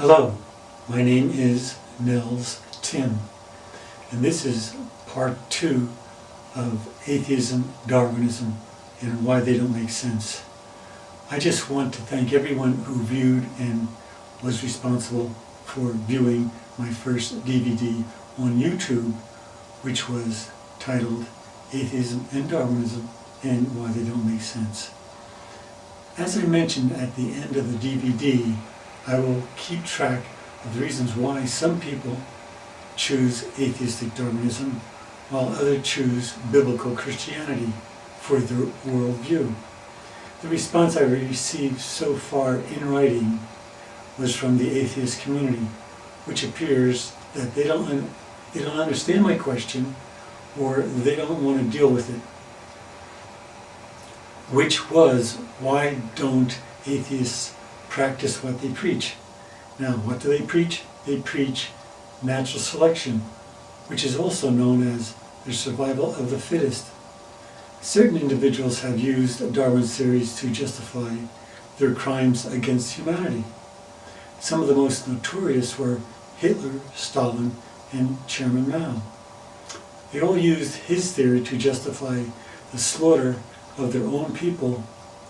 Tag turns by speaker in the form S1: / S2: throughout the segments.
S1: Hello, my name is Nels Tim, and this is part 2 of Atheism Darwinism and why they don't make sense. I just want to thank everyone who viewed and was responsible for viewing my first DVD on YouTube, which was titled Atheism and Darwinism and Why They Don't Make Sense. As I mentioned at the end of the DVD, I will keep track of the reasons why some people choose atheistic Darwinism while others choose biblical Christianity for their worldview. The response I received so far in writing was from the atheist community, which appears that they don't understand my question, or they don't want to deal with it. Which was, why don't atheists practice what they preach? Now, what do they preach? They preach natural selection, which is also known as the survival of the fittest. Certain individuals have used Darwin's theories to justify their crimes against humanity. Some of the most notorious were Hitler, Stalin, and Chairman Mao. They all used his theory to justify the slaughter of their own people,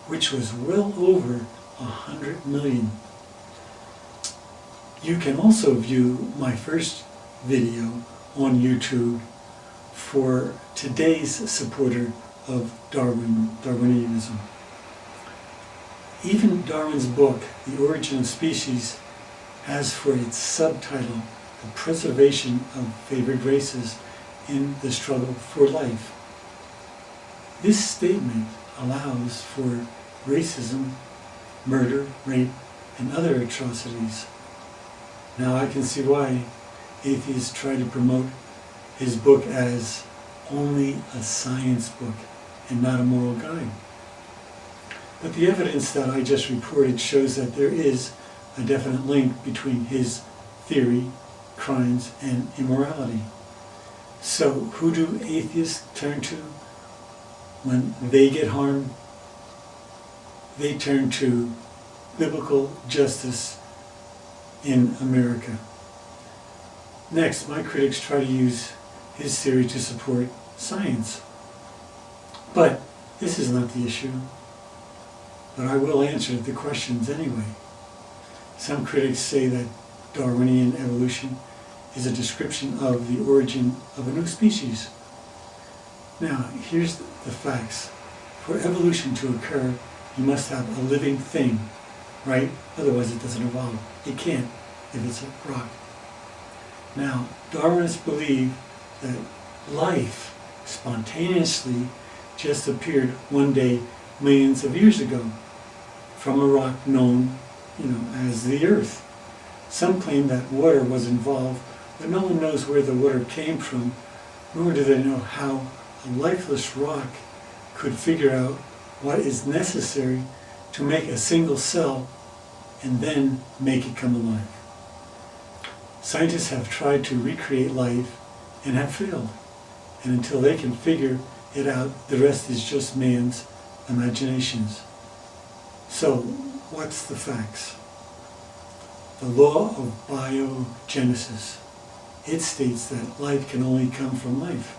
S1: which was well over 100 million. You can also view my first video on YouTube for today's supporter of Darwinism. Even Darwin's book, The Origin of Species, has for its subtitle the preservation of favored races in the struggle for life. This statement allows for racism, murder, rape, and other atrocities. Now I can see why atheists try to promote his book as only a science book and not a moral guide. But the evidence that I just reported shows that there is a definite link between his theory, crimes, and immorality. So who do atheists turn to when they get harmed? They turn to biblical justice in America. Next, my critics try to use his theory to support science. But this is not the issue. But I will answer the questions anyway. Some critics say that Darwinian evolution is a description of the origin of a new species. Now, here's the facts. For evolution to occur, you must have a living thing, right? Otherwise it doesn't evolve. It can't if it's a rock. Now, Darwinists believe that life spontaneously just appeared one day millions of years ago from a rock known, as the Earth. Some claim that water was involved, but no one knows where the water came from, nor do they know how a lifeless rock could figure out what is necessary to make a single cell and then make it come alive. Scientists have tried to recreate life and have failed. And until they can figure it out, the rest is just man's imaginations. So, what's the facts? The law of biogenesis. It states that life can only come from life.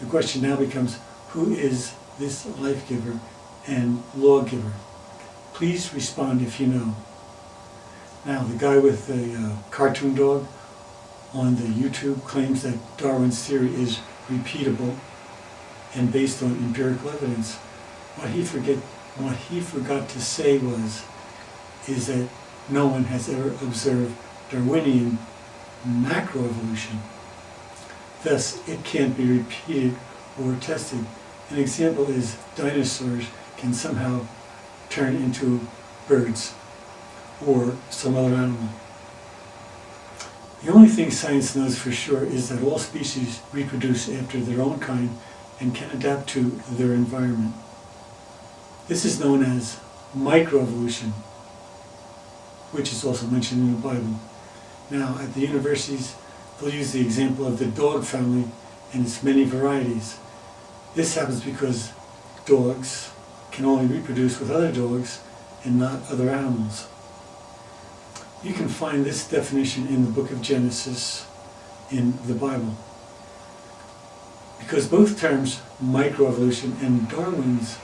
S1: The question now becomes, who is this life giver and lawgiver? Please respond if you know. Now, the guy with the cartoon dog on the YouTube claims that Darwin's theory is repeatable and based on empirical evidence. What he forgot to say is that no one has ever observed Darwinian macroevolution. Thus, it can't be repeated or tested. An example is dinosaurs can somehow turn into birds or some other animal. The only thing science knows for sure is that all species reproduce after their own kind and can adapt to their environment. This is known as microevolution, which is also mentioned in the Bible. Now, at the universities, they'll use the example of the dog family and its many varieties. This happens because dogs can only reproduce with other dogs and not other animals. You can find this definition in the book of Genesis in the Bible. Because both terms, microevolution and Darwin's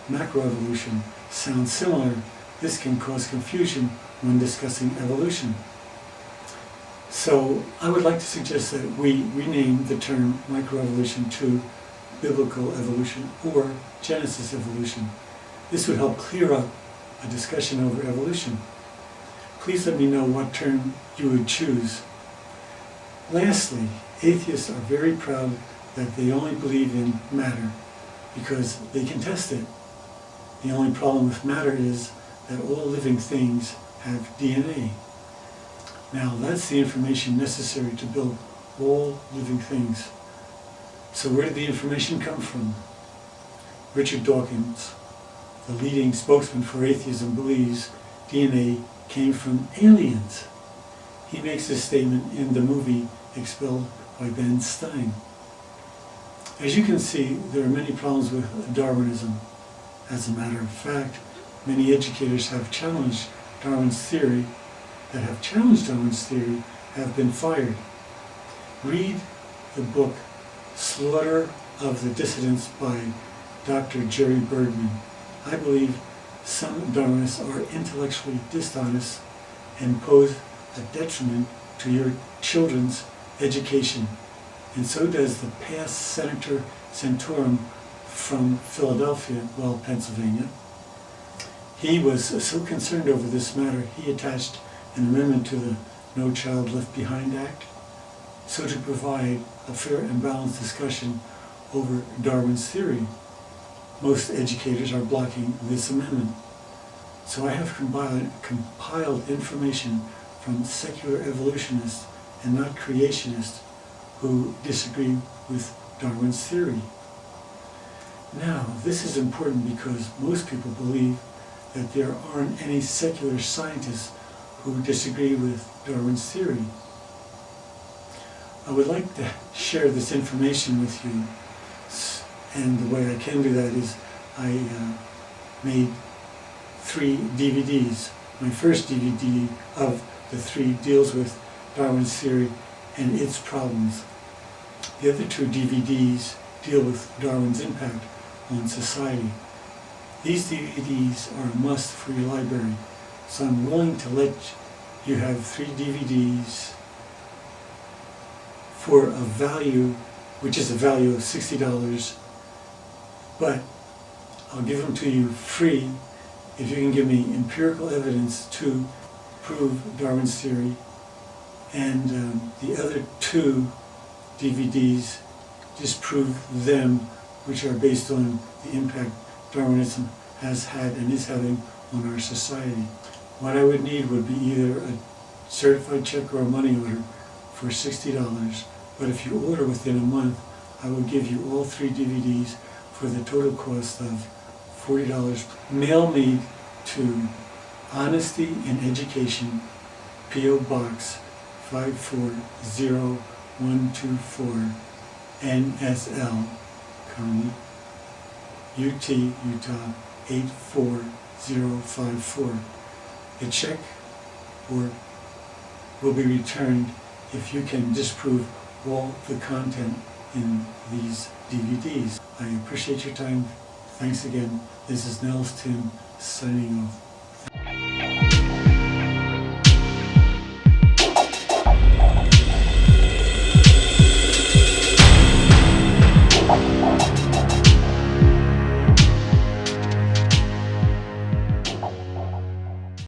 S1: macroevolution, sound similar, this can cause confusion when discussing evolution. So I would like to suggest that we rename the term microevolution to biblical evolution or Genesis evolution. This would help clear up a discussion over evolution. Please let me know what term you would choose. Lastly, atheists are very proud that they only believe in matter because they can test it. The only problem with matter is that all living things have DNA. Now that's the information necessary to build all living things. So where did the information come from? Richard Dawkins, the leading spokesman for atheism, believes DNA came from aliens. He makes this statement in the movie Expelled by Ben Stein. As you can see, there are many problems with Darwinism. As a matter of fact, many educators have challenged Darwin's theory, have been fired. Read the book Slaughter of the Dissidents by Dr. Jerry Bergman. I believe some Darwinists are intellectually dishonest and pose a detriment to your children's education. And so does the past Senator Santorum from Philadelphia, Pennsylvania. He was so concerned over this matter, he attached an amendment to the No Child Left Behind Act, so to provide a fair and balanced discussion over Darwin's theory. Most educators are blocking this amendment. So I have compiled information from secular evolutionists and not creationists who disagree with Darwin's theory. Now, this is important because most people believe that there aren't any secular scientists who disagree with Darwin's theory. I would like to share this information with you, and the way I can do that is I made 3 DVDs. My first DVD of the 3 deals with Darwin's theory and its problems. The other 2 DVDs deal with Darwin's impact on society. These DVDs are a must for your library, so I'm willing to let you have 3 DVDs for a value, which is a value of $60, but I'll give them to you free if you can give me empirical evidence to prove Darwin's theory. And the other 2 DVDs disprove them, which are based on the impact Darwinism has had and is having on our society. What I would need would be either a certified check or a money order for $60, but if you order within a month, I will give you all 3 DVDs for the total cost of $40. Mail me to Honesty in Education, P.O. Box 540-124, NSL, currently, UT, Utah 84054. A check will be returned if you can disprove all the content in these DVDs. I appreciate your time. Thanks again. This is Nels Tim signing off.